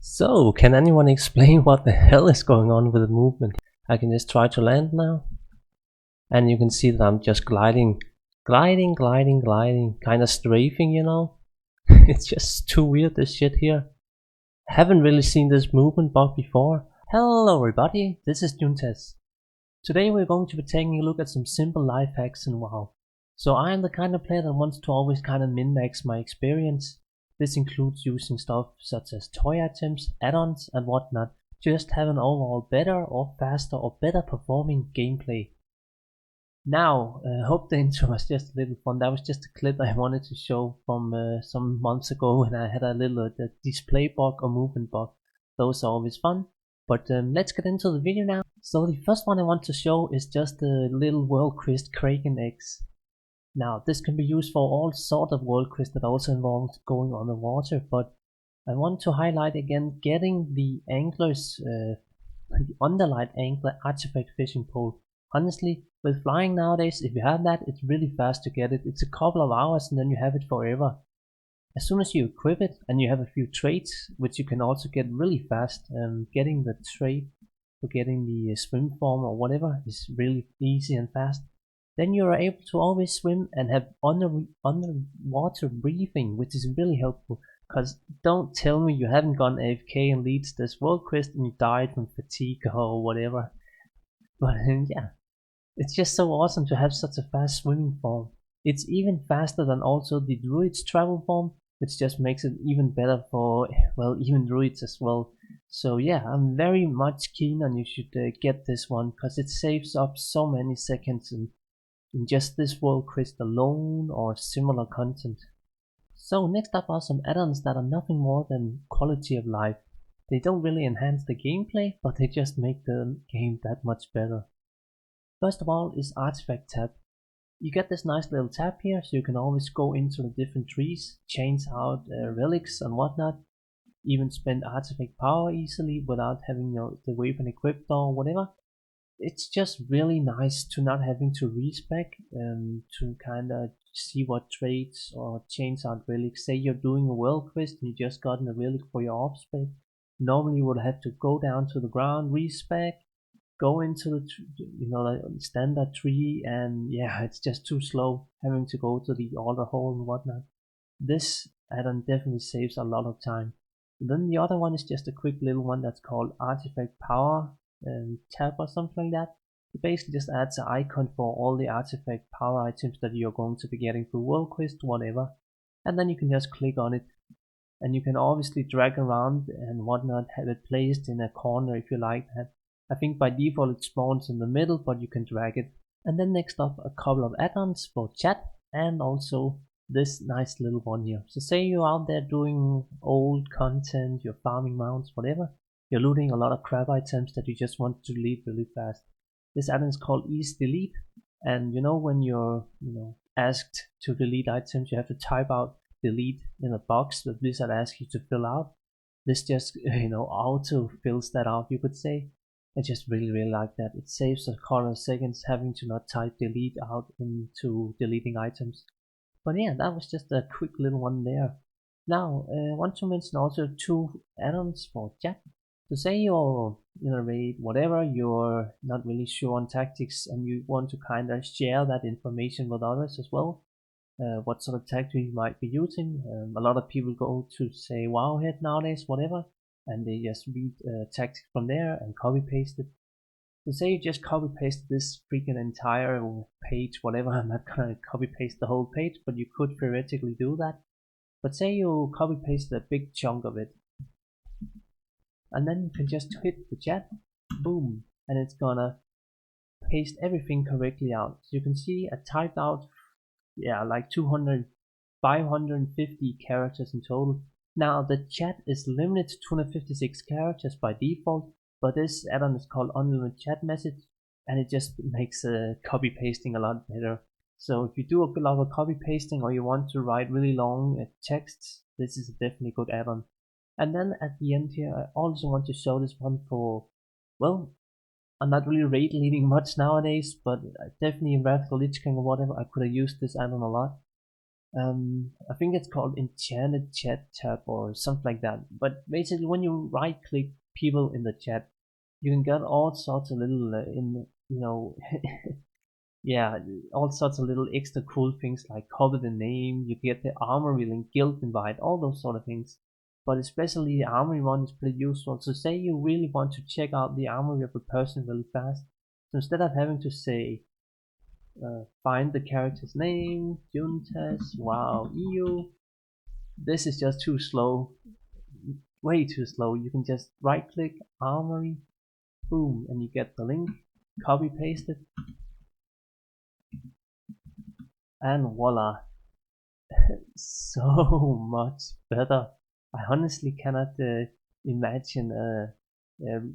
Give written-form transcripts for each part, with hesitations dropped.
So, can anyone explain what the hell is going on with the movement? I can just try to land now, and you can see that I'm just gliding, kinda strafing, you know? It's just too weird, this shit here. Haven't really seen this movement bug before. Hello everybody, this is Juntes. Today we're going to be taking a look at some simple life hacks in WoW. So I am the kind of player that wants to always kind of min-max my experience. This includes using stuff such as toy items, add-ons and whatnot to just have an overall better or faster or better performing gameplay. Now, hope the intro was just a little fun. That was just a clip I wanted to show from some months ago when I had a little display bug or movement bug. Those are always fun. But let's get into the video now. So the first one I want to show is just the little world quest Kraken eggs. Now this can be used for all sort of world quests that also involves going on the water, but I want to highlight again getting the anglers, the underlight angler artifact fishing pole. Honestly, with flying nowadays, if you have that, it's really fast to get it. It's a couple of hours and then you have it forever. As soon as you equip it and you have a few traits, which you can also get really fast, getting the trait for getting the swim form or whatever is really easy and fast. Then you are able to always swim and have underwater breathing, which is really helpful. Cause don't tell me you haven't gone AFK and leads this world quest and you died from fatigue or whatever. But yeah, it's just so awesome to have such a fast swimming form. It's even faster than also the druid's travel form, which just makes it even better for, well, even druids as well. So yeah, I'm very much keen on you should get this one, cause it saves up so many seconds in just this world quest alone or similar content. So next up are some add-ons that are nothing more than quality of life. They don't really enhance the gameplay, but they just make the game that much better. First of all is Artifact tab. You get this nice little tab here, so you can always go into the different trees, change out relics and whatnot, even spend artifact power easily without having the weapon equipped or whatever. It's just really nice to not having to respec to kind of see what traits or change out relics. Say you're doing a world quest and you just gotten a relic for your off spec. Normally you would have to go down to the ground, respec, go into the the standard tree, and yeah, it's just too slow having to go to the altar hole and whatnot. This add-on definitely saves a lot of time. And then the other one is just a quick little one that's called Artifact Power tab or something like that. It basically just adds an icon for all the artifact power items that you're going to be getting through world quest, whatever, and then you can just click on it, and you can obviously drag around and whatnot, have it placed in a corner if you like that. I think by default it spawns in the middle, but you can drag it. And then next up, a couple of add-ons for chat and also this nice little one here. So say you're out there doing old content, you're farming mounts, whatever, you're looting a lot of crap items that you just want to delete really fast. This add-on is called Easy Delete, and when you're asked to delete items, you have to type out delete in a box that Blizzard asks you to fill out. This just auto fills that out, you could say. I just really like that. It saves a couple of seconds having to not type delete out into deleting items. But yeah, that was just a quick little one there. Now, I want to mention also two add-ons for chat. So say you're in a raid, whatever, you're not really sure on tactics and you want to kind of share that information with others as well. What sort of tactic you might be using. A lot of people go to say Wowhead nowadays, whatever, and they just read tactics from there and copy paste it. So say you just copy paste this freaking entire page, whatever. I'm not gonna copy paste the whole page, but you could theoretically do that. But say you copy paste a big chunk of it, and then you can just hit the chat, boom, and it's gonna paste everything correctly out. So you can see I typed out, yeah, like 550 characters in total. Now the chat is limited to 256 characters by default, but this add-on is called Unlimited Chat Message, and it just makes copy pasting a lot better. So if you do a lot of copy pasting or you want to write really long texts, this is a definitely good add-on. And then at the end here, I also want to show this one for, well, I'm not really raid leading much nowadays, but definitely in Wrath of the Lich King or whatever, I could have used this add-on a lot. I think it's called Enchanted Chat tab or something like that. But basically, when you right click people in the chat, you can get all sorts of little yeah, all sorts of little extra cool things like copy the name, you get the armory link, guild invite, all those sort of things. But especially the armory one is pretty useful. So say you really want to check out the armory of a person really fast. So instead of having to say find the character's name, Juntas, wow, EU, this is just too slow, way too slow. You can just right click armory, boom, and you get the link, copy paste it, and voila. So much better. I honestly cannot imagine a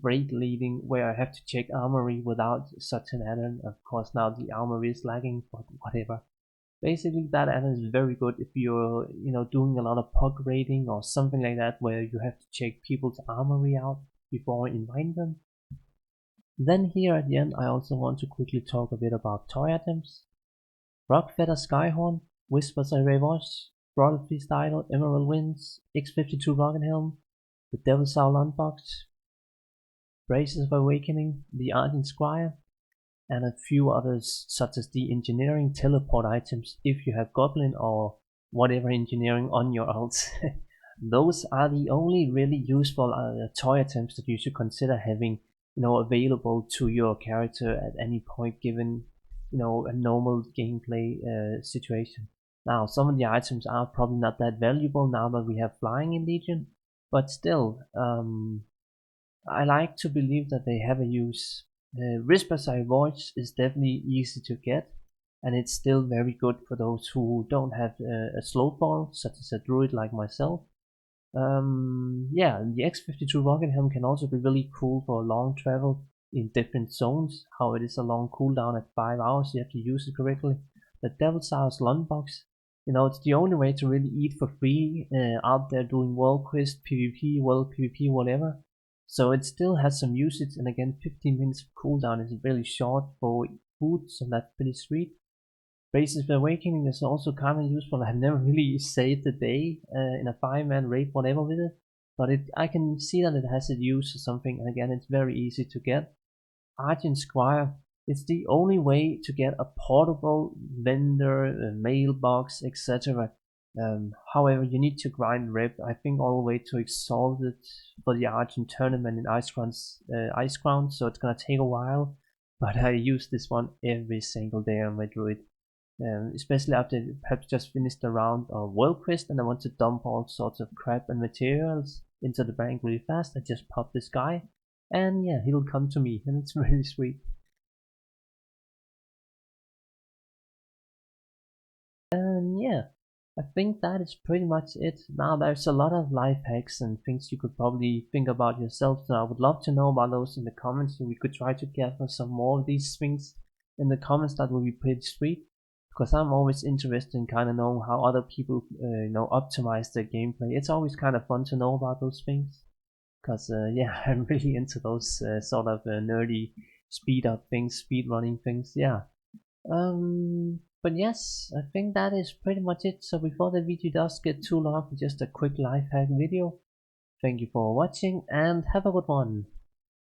raid leading where I have to check armory without such an add-on. Of course, now the armory is lagging, but whatever. Basically, that add-on is very good if you're doing a lot of pug raiding or something like that, where you have to check people's armory out before inviting them. Then here at the end, I also want to quickly talk a bit about toy items. Rockfeather Skyhorn, Whispers Array Voice, Throttle Freestyle, Emerald Winds, X52 Rocket Helm, the Devil's Soul Unbox, Braces of Awakening, the Argent Squire, and a few others such as the engineering teleport items if you have goblin or whatever engineering on your alts. Those are the only really useful toy items that you should consider having available to your character at any point given a normal gameplay situation. Now some of the items are probably not that valuable now that we have flying in Legion, but still I like to believe that they have a use. Whispers I Voice is definitely easy to get, and it's still very good for those who don't have a slowed ball, such as a druid like myself. Yeah, the X52 Rocket Helm can also be really cool for long travel in different zones. How it is a long cooldown at 5 hours, you have to use it correctly. The Devil's House Lunchbox, it's the only way to really eat for free out there doing world quest, PvP, world PvP, whatever. So it still has some usage, and again 15 minutes of cooldown is really short for food, so that's pretty sweet. Braces of Awakening is also kind of useful. I've never really saved the day in a 5-man raid whatever with it, but I can see that it has a use or something, and again it's very easy to get. Argent Squire, it's the only way to get a portable vendor, a mailbox, etc. However, you need to grind rep, I think all the way to Exalted for the Argent tournament in Ice Crown, so it's gonna take a while, but I use this one every single day on my druid. Especially after I have just finished a round of world quest and I want to dump all sorts of crap and materials into the bank really fast. I just pop this guy and yeah, he'll come to me, and it's really sweet. And yeah, I think that is pretty much it. Now there's a lot of life hacks and things you could probably think about yourself, so I would love to know about those in the comments, so we could try to gather some more of these things in the comments. That would be pretty sweet, because I'm always interested in kind of knowing how other people optimize their gameplay. It's always kind of fun to know about those things, because yeah, I'm really into those sort of nerdy speed up things, speed running things. Yeah. But yes, I think that is pretty much it. So before the video does get too long, just a quick life hack video. Thank you for watching and have a good one.